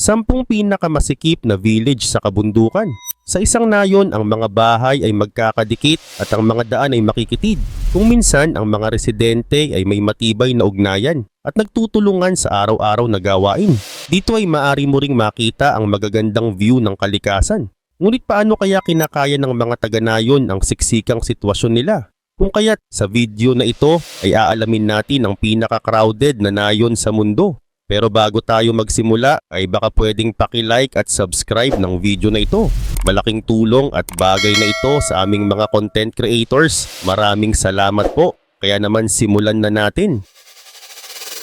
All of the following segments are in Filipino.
10 pinakamasikip na village sa kabundukan. Sa isang nayon, ang mga bahay ay magkakadikit at ang mga daan ay makikitid. Kung minsan, ang mga residente ay may matibay na ugnayan at nagtutulungan sa araw-araw na gawain. Dito ay maaari mo ring makita ang magagandang view ng kalikasan. Ngunit paano kaya kinakaya ng mga taga-nayon ang siksikang sitwasyon nila? Kung kaya't sa video na ito ay aalamin natin ang pinaka-crowded na nayon sa mundo. Pero bago tayo magsimula ay baka pwedeng paki-like at subscribe ng video na ito. Malaking tulong at bagay na ito sa aming mga content creators. Maraming salamat po. Kaya naman simulan na natin.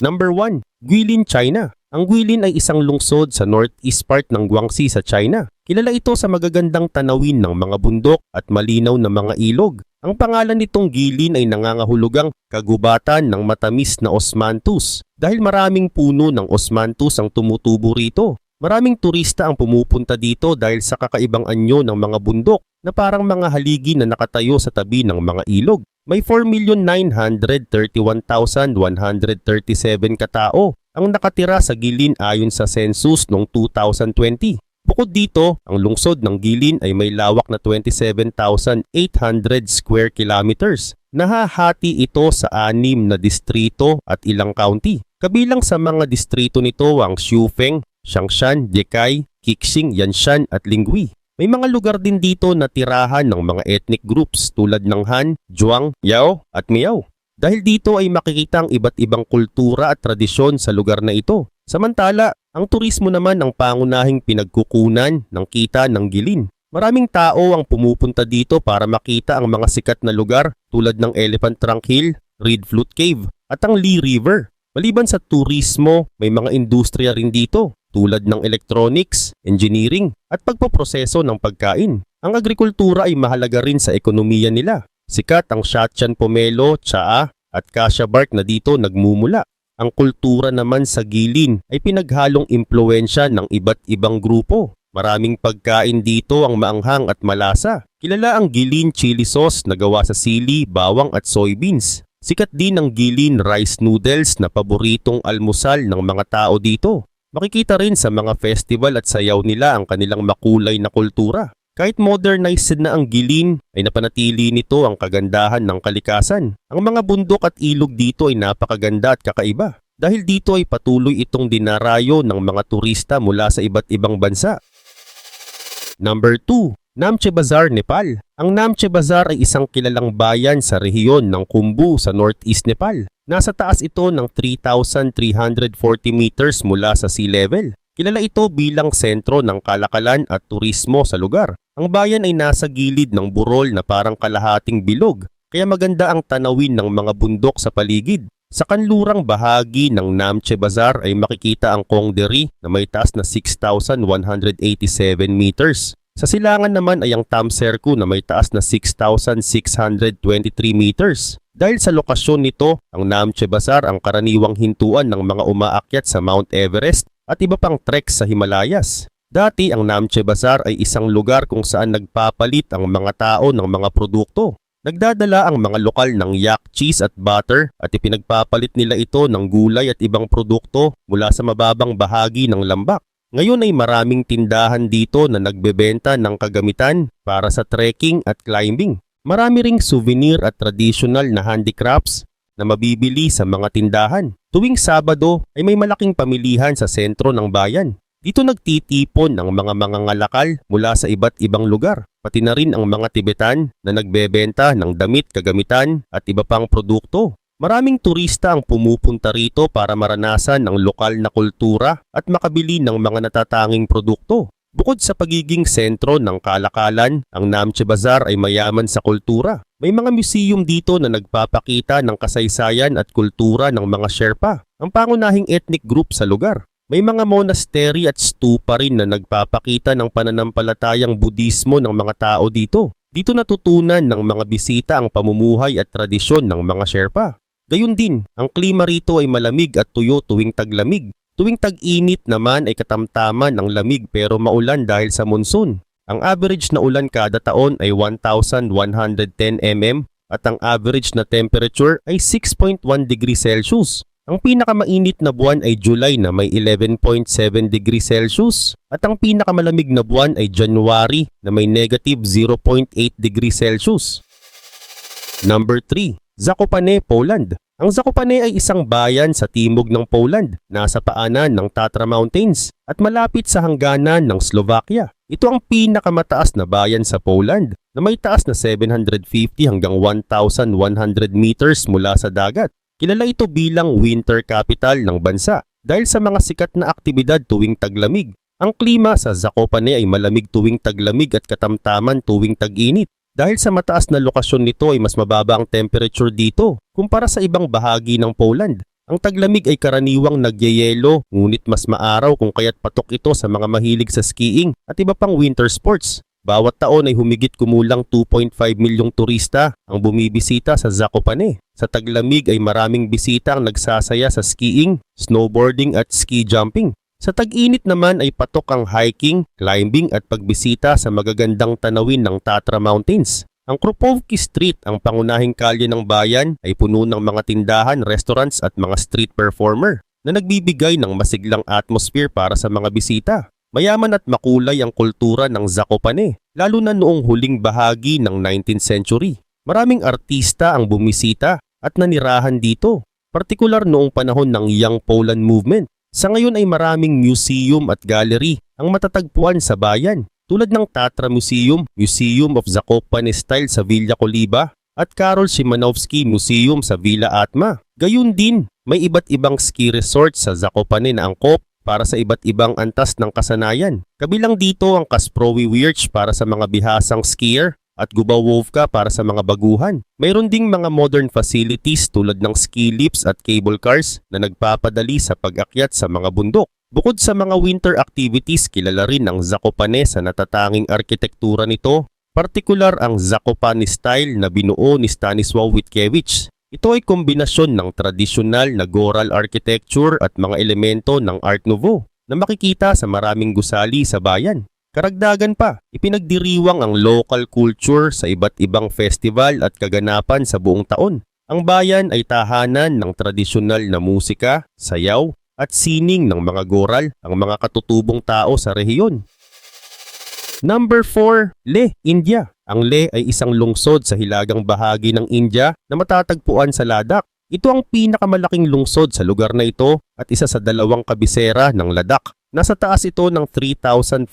Number 1. Guilin, China. Ang Guilin ay isang lungsod sa northeast part ng Guangxi sa China. Kilala ito sa magagandang tanawin ng mga bundok at malinaw na mga ilog. Ang pangalan nitong Guilin ay nangangahulugang kagubatan ng matamis na osmanthus dahil maraming puno ng osmanthus ang tumutubo rito. Maraming turista ang pumupunta dito dahil sa kakaibang anyo ng mga bundok na parang mga haligi na nakatayo sa tabi ng mga ilog. May 4,931,137 katao ang nakatira sa Guilin ayon sa census noong 2020. Bukod dito, ang lungsod ng Guilin ay may lawak na 27,800 square kilometers. Nahahati ito sa 6 na distrito at ilang county. Kabilang sa mga distrito nito ang Xufeng, Xiangshan, Jiekai, Qixing, Yanshan at Linghui. May mga lugar din dito na tirahan ng mga ethnic groups tulad ng Han, Zhuang, Yao at Miao. Dahil dito ay makikita ang iba't ibang kultura at tradisyon sa lugar na ito. Samantala, ang turismo naman ang pangunahing pinagkukunan ng kita ng Guilin. Maraming tao ang pumupunta dito para makita ang mga sikat na lugar tulad ng Elephant Trunk Hill, Reed Flute Cave at ang Lee River. Maliban sa turismo, may mga industriya rin dito tulad ng electronics, engineering at pagpoproseso ng pagkain. Ang agrikultura ay mahalaga rin sa ekonomiya nila. Sikat ang Shatian Pomelo, Tsaa at Cassia Bark na dito nagmumula. Ang kultura naman sa Guilin ay pinaghalong impluwensya ng iba't ibang grupo. Maraming pagkain dito ang maanghang at malasa. Kilala ang Guilin chili sauce na gawa sa sili, bawang at soybeans. Sikat din ang Guilin rice noodles na paboritong almusal ng mga tao dito. Makikita rin sa mga festival at sayaw nila ang kanilang makulay na kultura. Kahit modernized na ang Guilin, ay napanatili nito ang kagandahan ng kalikasan. Ang mga bundok at ilog dito ay napakaganda at kakaiba. Dahil dito ay patuloy itong dinarayo ng mga turista mula sa iba't ibang bansa. Number 2. Namche Bazaar, Nepal. Ang Namche Bazaar ay isang kilalang bayan sa rehiyon ng Khumbu sa northeast Nepal. Nasa taas ito ng 3,340 meters mula sa sea level. Kilala ito bilang sentro ng kalakalan at turismo sa lugar. Ang bayan ay nasa gilid ng burol na parang kalahating bilog, kaya maganda ang tanawin ng mga bundok sa paligid. Sa kanlurang bahagi ng Namche Bazaar ay makikita ang Kongderi na may taas na 6,187 meters. Sa silangan naman ay ang Tamserku na may taas na 6,623 meters. Dahil sa lokasyon nito, ang Namche Bazaar ang karaniwang hintuan ng mga umaakyat sa Mount Everest at iba pang trek sa Himalayas. Dati ang Namche Bazaar ay isang lugar kung saan nagpapalit ang mga tao ng mga produkto. Nagdadala ang mga lokal ng yak, cheese at butter at ipinagpapalit nila ito ng gulay at ibang produkto mula sa mababang bahagi ng lambak. Ngayon ay maraming tindahan dito na nagbebenta ng kagamitan para sa trekking at climbing. Marami ring souvenir at traditional na handicrafts na mabibili sa mga tindahan. Tuwing Sabado ay may malaking pamilihan sa sentro ng bayan. Dito nagtitipon ang mga mangangalakal mula sa iba't ibang lugar. Pati na rin ang mga Tibetan na nagbebenta ng damit, kagamitan at iba pang produkto. Maraming turista ang pumupunta rito para maranasan ang lokal na kultura at makabili ng mga natatanging produkto. Bukod sa pagiging sentro ng kalakalan, ang Namche Bazaar ay mayaman sa kultura. May mga museum dito na nagpapakita ng kasaysayan at kultura ng mga Sherpa, ang pangunahing ethnic group sa lugar. May mga monastery at stupa rin na nagpapakita ng pananampalatayang Budismo ng mga tao dito. Dito natutunan ng mga bisita ang pamumuhay at tradisyon ng mga Sherpa. Gayun din, ang klima rito ay malamig at tuyo tuwing taglamig. Tuwing tag-init naman ay katamtaman ang lamig pero maulan dahil sa monsoon. Ang average na ulan kada taon ay 1,110 mm at ang average na temperature ay 6.1 degrees Celsius. Ang pinakamainit na buwan ay July na may 11.7 degrees Celsius at ang pinakamalamig na buwan ay January na may negative 0.8 degrees Celsius. Number 3. Zakopane, Poland. Ang Zakopane ay isang bayan sa timog ng Poland, nasa paanan ng Tatra Mountains at malapit sa hangganan ng Slovakia. Ito ang pinakamataas na bayan sa Poland na may taas na 750 hanggang 1,100 meters mula sa dagat. Kilala ito bilang winter capital ng bansa dahil sa mga sikat na aktibidad tuwing taglamig. Ang klima sa Zakopane ay malamig tuwing taglamig at katamtaman tuwing tag-init. Dahil sa mataas na lokasyon nito ay mas mababa ang temperature dito kumpara sa ibang bahagi ng Poland. Ang taglamig ay karaniwang nagyayelo ngunit mas maaraw kung kaya't patok ito sa mga mahilig sa skiing at iba pang winter sports. Bawat taon ay humigit kumulang 2.5 milyong turista ang bumibisita sa Zakopane. Sa taglamig ay maraming bisita ang nagsasaya sa skiing, snowboarding at ski jumping. Sa tag-init naman ay patok ang hiking, climbing at pagbisita sa magagandang tanawin ng Tatra Mountains. Ang Krupovki Street, ang pangunahing kalye ng bayan, ay puno ng mga tindahan, restaurants at mga street performer na nagbibigay ng masiglang atmosphere para sa mga bisita. Mayaman at makulay ang kultura ng Zakopane, lalo na noong huling bahagi ng 19th century. Maraming artista ang bumisita at nanirahan dito, partikular noong panahon ng Young Poland Movement. Sa ngayon ay maraming museum at gallery ang matatagpuan sa bayan tulad ng Tatra Museum, Museum of Zakopane Style sa Villa Koliba at Karol Szymanowski Museum sa Villa Atma. Gayun din, may iba't ibang ski resort sa Zakopane na angkop para sa iba't ibang antas ng kasanayan. Kabilang dito ang Kasprowy Wierch para sa mga bihasang skier at Gubawovka para sa mga baguhan. Mayroon ding mga modern facilities tulad ng ski lifts at cable cars na nagpapadali sa pag-akyat sa mga bundok. Bukod sa mga winter activities, kilala rin ang Zakopane sa natatanging arkitektura nito, partikular ang Zakopane style na binuo ni Stanisław Witkiewicz. Ito ay kombinasyon ng tradisyonal na goral architecture at mga elemento ng Art Nouveau na makikita sa maraming gusali sa bayan. Karagdagan pa, ipinagdiriwang ang local culture sa iba't ibang festival at kaganapan sa buong taon. Ang bayan ay tahanan ng tradisyonal na musika, sayaw at sining ng mga goral, ang mga katutubong tao sa rehiyon. Number 4. Leh, India. Ang Leh ay isang lungsod sa hilagang bahagi ng India na matatagpuan sa Ladakh. Ito ang pinakamalaking lungsod sa lugar na ito at isa sa dalawang kabisera ng Ladakh. Nasa taas ito ng 3,520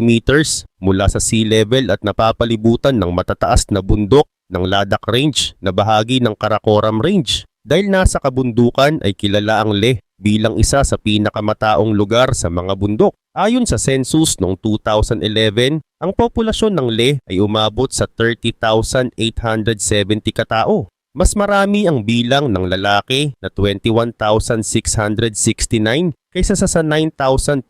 meters mula sa sea level at napapalibutan ng matataas na bundok ng Ladakh Range na bahagi ng Karakoram Range. Dahil nasa kabundukan ay kilala ang Leh bilang isa sa pinakamataong lugar sa mga bundok. Ayon sa census noong 2011, ang populasyon ng Leh ay umabot sa 30,870 katao. Mas marami ang bilang ng lalaki na 21,669 kaysa sa 9,201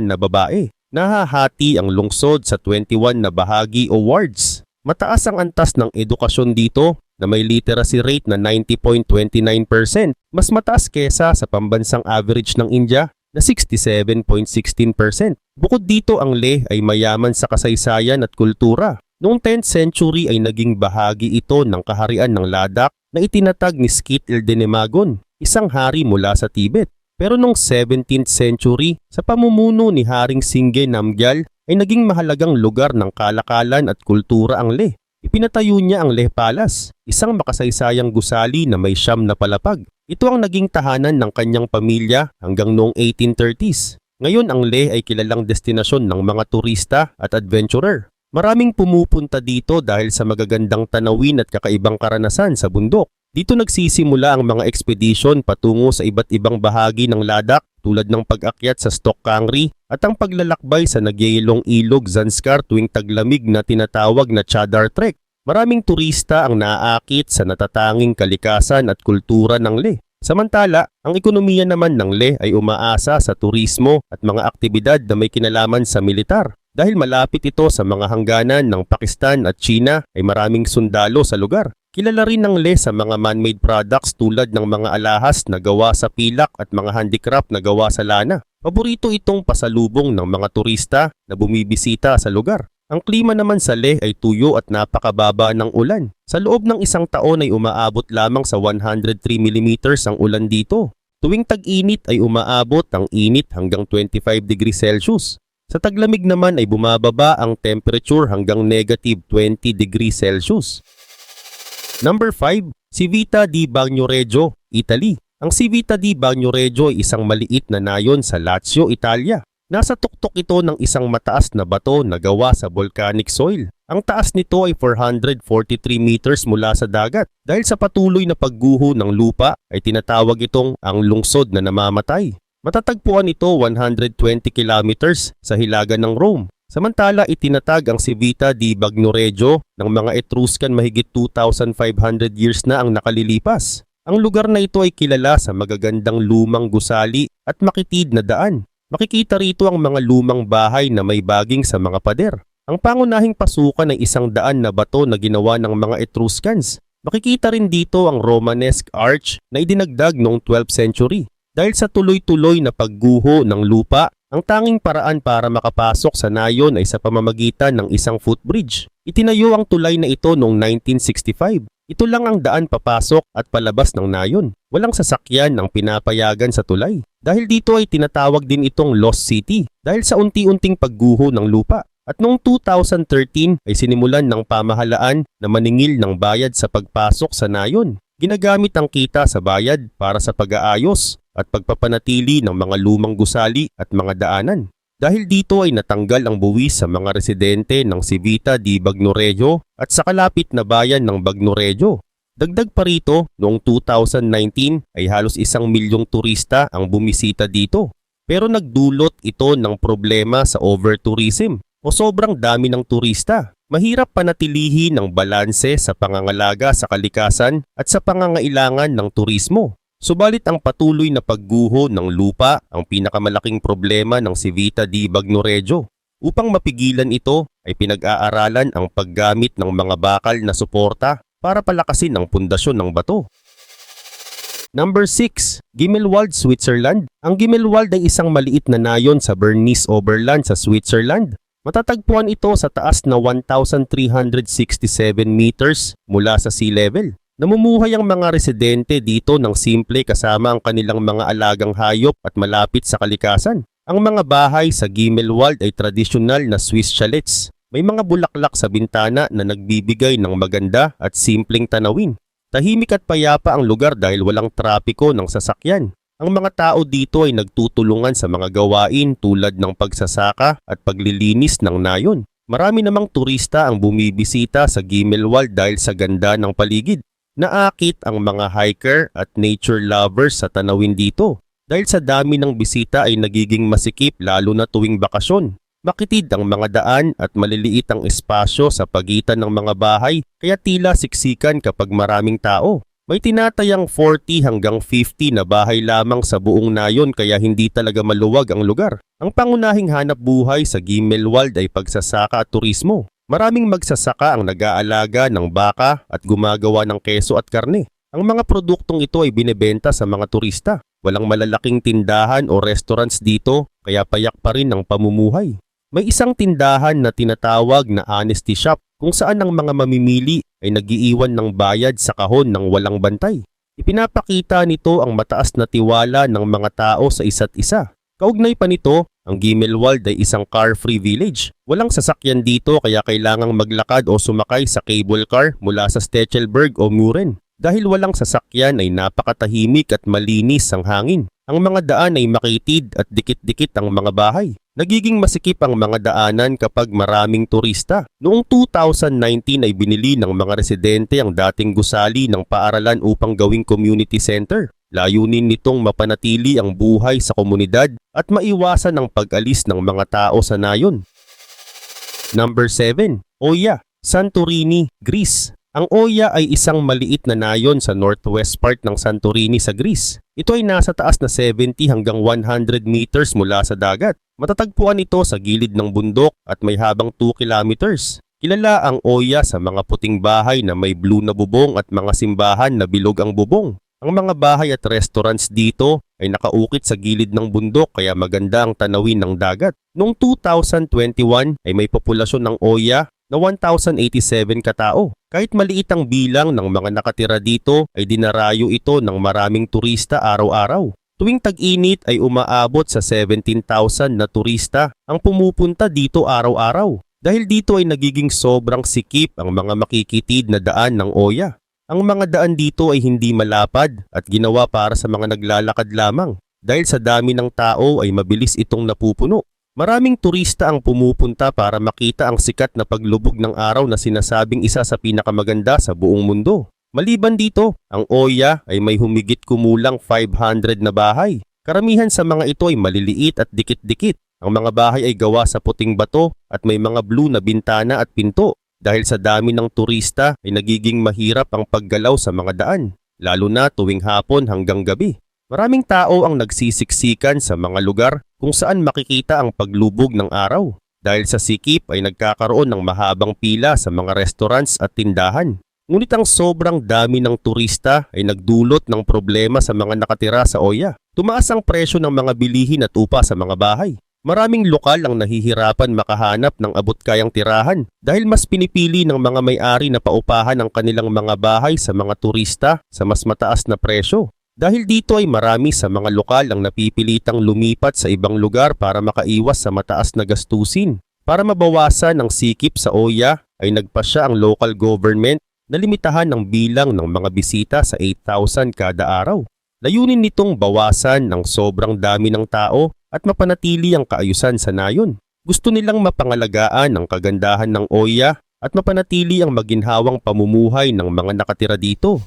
na babae. Nahahati ang lungsod sa 21 na bahagi o wards. Mataas ang antas ng edukasyon dito na may literacy rate na 90.29%, mas mataas kesa sa pambansang average ng India na 67.16%. Bukod dito ang Leh ay mayaman sa kasaysayan at kultura. Noong 10th century ay naging bahagi ito ng kaharian ng Ladakh na itinatag ni Skit Ildenemagom, isang hari mula sa Tibet. Pero noong 17th century, sa pamumuno ni Haring Singye Namgyal ay naging mahalagang lugar ng kalakalan at kultura ang Leh. Ipinatayo niya ang Leh Palace, isang makasaysayang gusali na may 9 na palapag. Ito ang naging tahanan ng kanyang pamilya hanggang noong 1830s. Ngayon ang Leh ay kilalang destinasyon ng mga turista at adventurer. Maraming pumupunta dito dahil sa magagandang tanawin at kakaibang karanasan sa bundok. Dito nagsisimula ang mga ekspedisyon patungo sa iba't ibang bahagi ng Ladakh tulad ng pag-akyat sa Stok Kangri at ang paglalakbay sa nagyayelong ilog Zanskar tuwing taglamig na tinatawag na Chadar Trek. Maraming turista ang naaakit sa natatanging kalikasan at kultura ng Leh. Samantala, ang ekonomiya naman ng Leh ay umaasa sa turismo at mga aktibidad na may kinalaman sa militar. Dahil malapit ito sa mga hangganan ng Pakistan at China ay maraming sundalo sa lugar. Kilala rin ng Leh sa mga man-made products tulad ng mga alahas na gawa sa pilak at mga handicraft na gawa sa lana. Paborito itong pasalubong ng mga turista na bumibisita sa lugar. Ang klima naman sa Leh ay tuyo at napakababa ng ulan. Sa loob ng isang taon ay umaabot lamang sa 103 mm ang ulan dito. Tuwing tag-init ay umaabot ang init hanggang 25 degrees Celsius. Sa taglamig naman ay bumababa ang temperature hanggang negative 20 degrees Celsius. Number 5, Civita di Bagnoregio, Italy. Ang Civita di Bagnoregio ay isang maliit na nayon sa Lazio, Italia. Nasa tuktok ito ng isang mataas na bato na gawa sa volcanic soil. Ang taas nito ay 443 meters mula sa dagat. Dahil sa patuloy na pagguho ng lupa ay tinatawag itong ang lungsod na namamatay. Matatagpuan ito 120 kilometers sa hilaga ng Rome. Samantala itinatag ang Civita di Bagnoregio ng mga Etruscan mahigit 2,500 years na ang nakalilipas. Ang lugar na ito ay kilala sa magagandang lumang gusali at makitid na daan. Makikita rito ang mga lumang bahay na may baging sa mga pader. Ang pangunahing pasukan ay isang daan na bato na ginawa ng mga Etruscans. Makikita rin dito ang Romanesque arch na idinagdag noong 12th century. Dahil sa tuloy-tuloy na pagguho ng lupa, ang tanging paraan para makapasok sa nayon ay sa pamamagitan ng isang footbridge. Itinayo ang tulay na ito noong 1965. Ito lang ang daan papasok at palabas ng nayon. Walang sasakyan ang pinapayagan sa tulay. Dahil dito ay tinatawag din itong Lost City dahil sa unti-unting pagguho ng lupa. At noong 2013 ay sinimulan ng pamahalaan na maningil ng bayad sa pagpasok sa nayon. Ginagamit ang kita sa bayad para sa pag-aayos at pagpapanatili ng mga lumang gusali at mga daanan. Dahil dito ay natanggal ang buwis sa mga residente ng Civita di Bagnoregio at sa kalapit na bayan ng Bagnoregio. Dagdag pa rito, noong 2019 ay halos 1 milyong turista ang bumisita dito. Pero nagdulot ito ng problema sa over-tourism o sobrang dami ng turista. Mahirap panatilihin ang balanse sa pangangalaga sa kalikasan at sa pangangailangan ng turismo. Subalit ang patuloy na pagguho ng lupa ang pinakamalaking problema ng Civita di Bagnoregio. Upang mapigilan ito ay pinag-aaralan ang paggamit ng mga bakal na suporta para palakasin ang pundasyon ng bato. Number 6, Gimmelwald, Switzerland. Ang Gimmelwald ay isang maliit na nayon sa Bernese Oberland sa Switzerland. Matatagpuan ito sa taas na 1,367 meters mula sa sea level. Namumuhay ang mga residente dito ng simple kasama ang kanilang mga alagang hayop at malapit sa kalikasan. Ang mga bahay sa Gimmelwald ay tradisyonal na Swiss chalets. May mga bulaklak sa bintana na nagbibigay ng maganda at simpleng tanawin. Tahimik at payapa ang lugar dahil walang trapiko ng sasakyan. Ang mga tao dito ay nagtutulungan sa mga gawain tulad ng pagsasaka at paglilinis ng nayon. Marami namang turista ang bumibisita sa Gimmelwald dahil sa ganda ng paligid. Naakit ang mga hiker at nature lovers sa tanawin dito. Dahil sa dami ng bisita ay nagiging masikip lalo na tuwing bakasyon. Makitid ang mga daan at maliliit ang espasyo sa pagitan ng mga bahay kaya tila siksikan kapag maraming tao. May tinatayang 40 hanggang 50 na bahay lamang sa buong nayon kaya hindi talaga maluwag ang lugar. Ang pangunahing hanap buhay sa Gimmelwald ay pagsasaka at turismo. Maraming magsasaka ang nag-aalaga ng baka at gumagawa ng keso at karne. Ang mga produktong ito ay binebenta sa mga turista. Walang malalaking tindahan o restaurants dito kaya payak pa rin ang pamumuhay. May isang tindahan na tinatawag na honesty shop kung saan ang mga mamimili ay nag-iiwan ng bayad sa kahon ng walang bantay. Ipinapakita nito ang mataas na tiwala ng mga tao sa isa't isa. Kaugnay pa nito, ang Gimmelwald ay isang car-free village. Walang sasakyan dito kaya kailangang maglakad o sumakay sa cable car mula sa Stechelberg o Muren. Dahil walang sasakyan ay napakatahimik at malinis ang hangin. Ang mga daan ay makitid at dikit-dikit ang mga bahay. Nagiging masikip ang mga daanan kapag maraming turista. Noong 2019 ay binili ng mga residente ang dating gusali ng paaralan upang gawing community center. Layunin nitong mapanatili ang buhay sa komunidad at maiwasan ang pag-alis ng mga tao sa nayon. Number 7, Oia, Santorini, Greece. Ang Oia ay isang maliit na nayon sa northwest part ng Santorini sa Greece. Ito ay nasa taas na 70 hanggang 100 meters mula sa dagat. Matatagpuan ito sa gilid ng bundok at may habang 2 kilometers. Kilala ang Oia sa mga puting bahay na may blue na bubong at mga simbahan na bilog ang bubong. Ang mga bahay at restaurants dito ay nakaukit sa gilid ng bundok kaya maganda ang tanawin ng dagat. Noong 2021 ay may populasyon ng Oya na 1,087 katao. Kahit maliit ang bilang ng mga nakatira dito ay dinarayo ito ng maraming turista araw-araw. Tuwing tag-init ay umaabot sa 17,000 na turista ang pumupunta dito araw-araw. Dahil dito ay nagiging sobrang sikip ang mga makikitid na daan ng Oya. Ang mga daan dito ay hindi malapad at ginawa para sa mga naglalakad lamang. Dahil sa dami ng tao ay mabilis itong napupuno. Maraming turista ang pumupunta para makita ang sikat na paglubog ng araw na sinasabing isa sa pinakamaganda sa buong mundo. Maliban dito, ang Oya ay may humigit kumulang 500 na bahay. Karamihan sa mga ito ay maliliit at dikit-dikit. Ang mga bahay ay gawa sa puting bato at may mga blue na bintana at pinto. Dahil sa dami ng turista ay nagiging mahirap ang paggalaw sa mga daan, lalo na tuwing hapon hanggang gabi. Maraming tao ang nagsisiksikan sa mga lugar kung saan makikita ang paglubog ng araw. Dahil sa sikip ay nagkakaroon ng mahabang pila sa mga restaurants at tindahan. Ngunit ang sobrang dami ng turista ay nagdulot ng problema sa mga nakatira sa Oya. Tumaas ang presyo ng mga bilihin at upa sa mga bahay. Maraming lokal ang nahihirapan makahanap ng abot-kayang tirahan dahil mas pinipili ng mga may-ari na paupahan ang kanilang mga bahay sa mga turista sa mas mataas na presyo. Dahil dito ay marami sa mga lokal ang napipilitang lumipat sa ibang lugar para makaiwas sa mataas na gastusin. Para mabawasan ang sikip sa Oya ay nagpasya ang local government na limitahan ang bilang ng mga bisita sa 8,000 kada araw. Layunin nitong bawasan ang sobrang dami ng tao at mapanatili ang kaayusan sa nayon. Gusto nilang mapangalagaan ang kagandahan ng Oya at mapanatili ang maginhawang pamumuhay ng mga nakatira dito.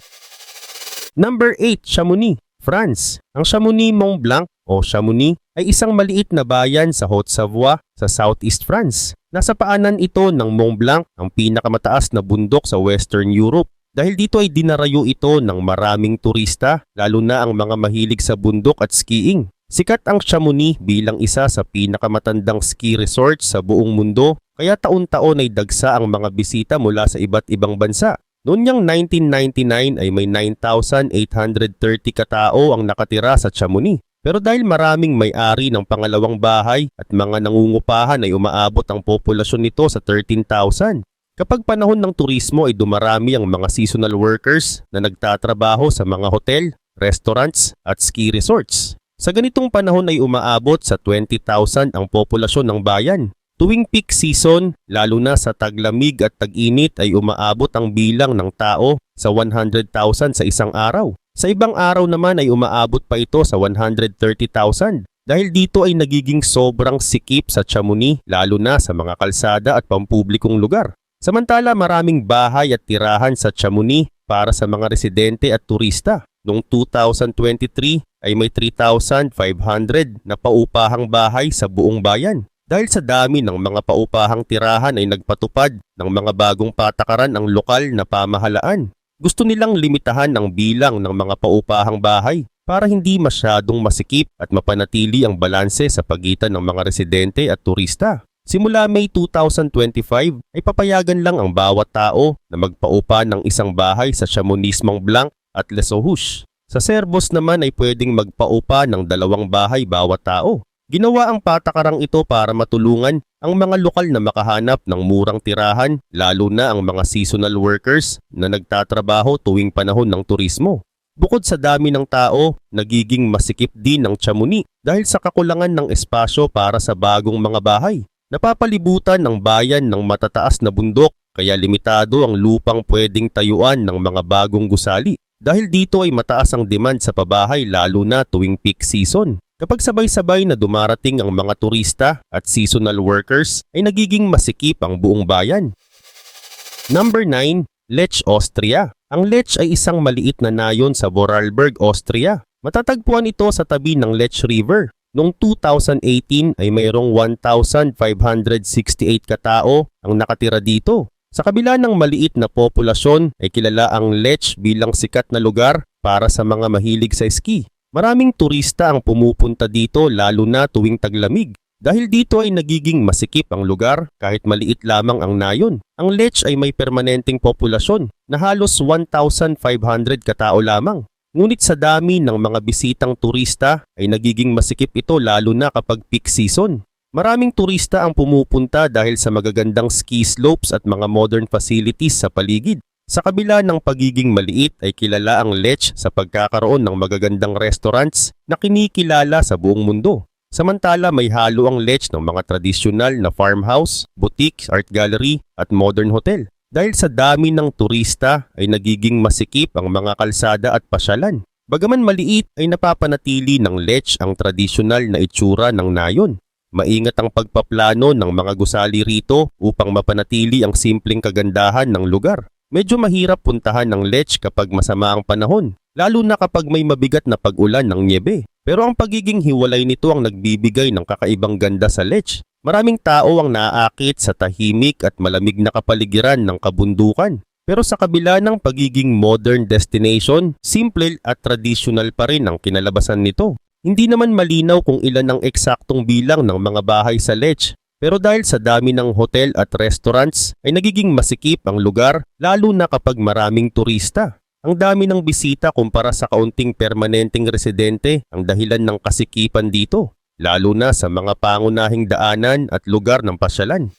Number 8. Chamonix, France. Ang Chamonix Mont Blanc o Chamonix ay isang maliit na bayan sa Haute-Savoie sa Southeast France. Nasa paanan ito ng Mont Blanc, ang pinakamataas na bundok sa Western Europe. Dahil dito ay dinarayo ito ng maraming turista, lalo na ang mga mahilig sa bundok at skiing. Sikat ang Chamonix bilang isa sa pinakamatandang ski resort sa buong mundo, kaya taon-taon ay dagsa ang mga bisita mula sa iba't ibang bansa. Noong niyang 1999 ay may 9,830 katao ang nakatira sa Chamonix. Pero dahil maraming may-ari ng pangalawang bahay at mga nangungupahan ay umaabot ang populasyon nito sa 13,000. Kapag panahon ng turismo ay dumarami ang mga seasonal workers na nagtatrabaho sa mga hotel, restaurants at ski resorts. Sa ganitong panahon ay umaabot sa 20,000 ang populasyon ng bayan. Tuwing peak season, lalo na sa taglamig at tag-init ay umaabot ang bilang ng tao sa 100,000 sa isang araw. Sa ibang araw naman ay umaabot pa ito sa 130,000. Dahil dito ay nagiging sobrang sikip sa Chamonix lalo na sa mga kalsada at pampublikong lugar. Samantala maraming bahay at tirahan sa Chamonix para sa mga residente at turista. Noong 2023 ay may 3,500 na paupahang bahay sa buong bayan. Dahil sa dami ng mga paupahang tirahan ay nagpatupad ng mga bagong patakaran ang lokal na pamahalaan. Gusto nilang limitahan ang bilang ng mga paupahang bahay para hindi masyadong masikip at mapanatili ang balanse sa pagitan ng mga residente at turista. Simula May 2025 ay papayagan lang ang bawat tao na magpaupa ng isang bahay sa Chamonix Mont Blanc at Les Auges. Sa Cerbos naman ay pwedeng magpaupa ng 2 bahay bawat tao. Ginawa ang patakarang ito para matulungan ang mga lokal na makahanap ng murang tirahan, lalo na ang mga seasonal workers na nagtatrabaho tuwing panahon ng turismo. Bukod sa dami ng tao, nagiging masikip din ang Chamonix dahil sa kakulangan ng espasyo para sa bagong mga bahay. Napapalibutan ng bayan ng matataas na bundok kaya limitado ang lupang pwedeng tayuan ng mga bagong gusali. Dahil dito ay mataas ang demand sa pabahay lalo na tuwing peak season. Kapag sabay-sabay na dumarating ang mga turista at seasonal workers ay nagiging masikip ang buong bayan. Number 9. Lech, Austria. Ang Lech ay isang maliit na nayon sa Vorarlberg, Austria. Matatagpuan ito sa tabi ng Lech River. Noong 2018 ay mayroong 1,568 katao ang nakatira dito. Sa kabila ng maliit na populasyon ay kilala ang Lech bilang sikat na lugar para sa mga mahilig sa ski. Maraming turista ang pumupunta dito lalo na tuwing taglamig. Dahil dito ay nagiging masikip ang lugar kahit maliit lamang ang nayon. Ang Lech ay may permanenteng populasyon na halos 1,500 katao lamang. Ngunit sa dami ng mga bisitang turista ay nagiging masikip ito lalo na kapag peak season. Maraming turista ang pumupunta dahil sa magagandang ski slopes at mga modern facilities sa paligid. Sa kabila ng pagiging maliit ay kilala ang Lech sa pagkakaroon ng magagandang restaurants na kinikilala sa buong mundo. Samantala may halo ang Lech ng mga tradisyonal na farmhouse, boutique, art gallery at modern hotel. Dahil sa dami ng turista ay nagiging masikip ang mga kalsada at pasyalan. Bagaman maliit ay napapanatili ng Lech ang tradisyonal na itsura ng nayon. Maingat ang pagpaplano ng mga gusali rito upang mapanatili ang simpleng kagandahan ng lugar. Medyo mahirap puntahan ng Lech kapag masama ang panahon, lalo na kapag may mabigat na pag-ulan ng nyebe. Pero ang pagiging hiwalay nito ang nagbibigay ng kakaibang ganda sa Lech. Maraming tao ang naaakit sa tahimik at malamig na kapaligiran ng kabundukan. Pero sa kabila ng pagiging modern destination, simple at traditional pa rin ang kinalabasan nito. Hindi naman malinaw kung ilan ang eksaktong bilang ng mga bahay sa Lech, pero dahil sa dami ng hotel at restaurants ay nagiging masikip ang lugar lalo na kapag maraming turista. Ang dami ng bisita kumpara sa kaunting permanenteng residente ang dahilan ng kasikipan dito, lalo na sa mga pangunahing daanan at lugar ng pasyalan.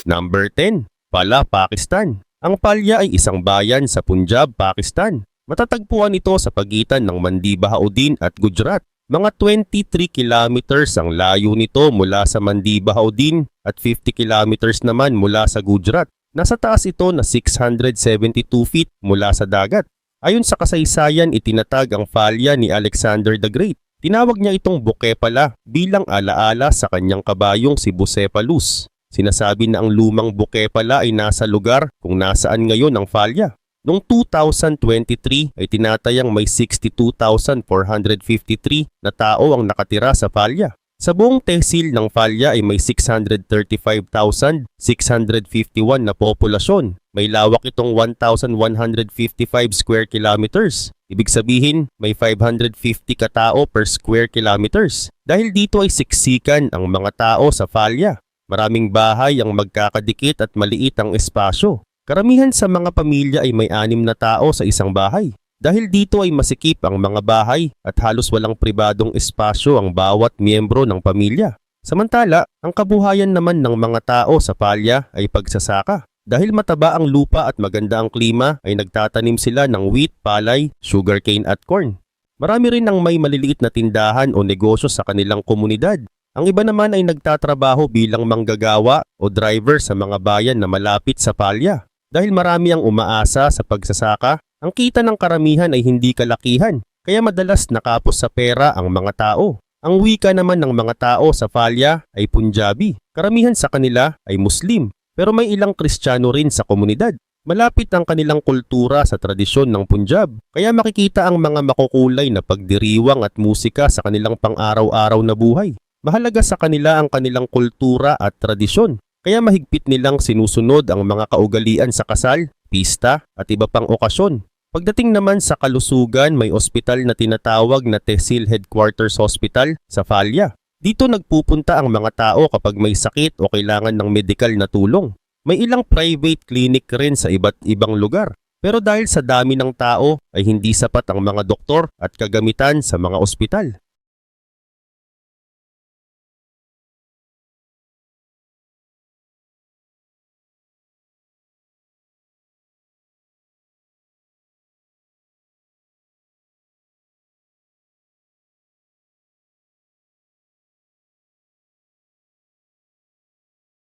Number 10. Pala, Pakistan. Ang Palya ay isang bayan sa Punjab, Pakistan. Matatagpuan ito sa pagitan ng Mandi Bahauddin at Gujarat. Mga 23 kilometers ang layo nito mula sa Mandi Bahauddin at 50 kilometers naman mula sa Gujarat. Nasa taas ito na 672 feet mula sa dagat. Ayon sa kasaysayan, itinatag ang Palya ni Alexander the Great. Tinawag niya itong Bukepala bilang alaala sa kanyang kabayong si Bucephalus. Sinasabi na ang lumang Bukepala ay nasa lugar kung nasaan ngayon ang Palya. Noong 2023 ay tinatayang may 62,453 na tao ang nakatira sa Palya. Sa buong tehsil ng Palya ay may 635,651 na populasyon. May lawak itong 1,155 square kilometers. Ibig sabihin, may 550 katao per square kilometers. Dahil dito ay siksikan ang mga tao sa Palya. Maraming bahay ang magkakadikit at maliit ang espasyo. Karamihan sa mga pamilya ay may 6 na tao sa isang bahay. Dahil dito ay masikip ang mga bahay at halos walang pribadong espasyo ang bawat miyembro ng pamilya. Samantala, ang kabuhayan naman ng mga tao sa Palya ay pagsasaka. Dahil mataba ang lupa at maganda ang klima ay nagtatanim sila ng wheat, palay, sugarcane at corn. Marami rin ang may maliliit na tindahan o negosyo sa kanilang komunidad. Ang iba naman ay nagtatrabaho bilang manggagawa o driver sa mga bayan na malapit sa Palya. Dahil marami ang umaasa sa pagsasaka, ang kita ng karamihan ay hindi kalakihan, kaya madalas nakapos sa pera ang mga tao. Ang wika naman ng mga tao sa Palya ay Punjabi. Karamihan sa kanila ay Muslim, pero may ilang Kristiyano rin sa komunidad. Malapit ang kanilang kultura sa tradisyon ng Punjab, kaya makikita ang mga makukulay na pagdiriwang at musika sa kanilang pang-araw-araw na buhay. Mahalaga sa kanila ang kanilang kultura at tradisyon. Kaya mahigpit nilang sinusunod ang mga kaugalian sa kasal, pista at iba pang okasyon. Pagdating naman sa kalusugan, may ospital na tinatawag na Tehsil Headquarters Hospital sa Palya. Dito nagpupunta ang mga tao kapag may sakit o kailangan ng medikal na tulong. May ilang private clinic rin sa iba't ibang lugar. Pero dahil sa dami ng tao ay hindi sapat ang mga doktor at kagamitan sa mga ospital.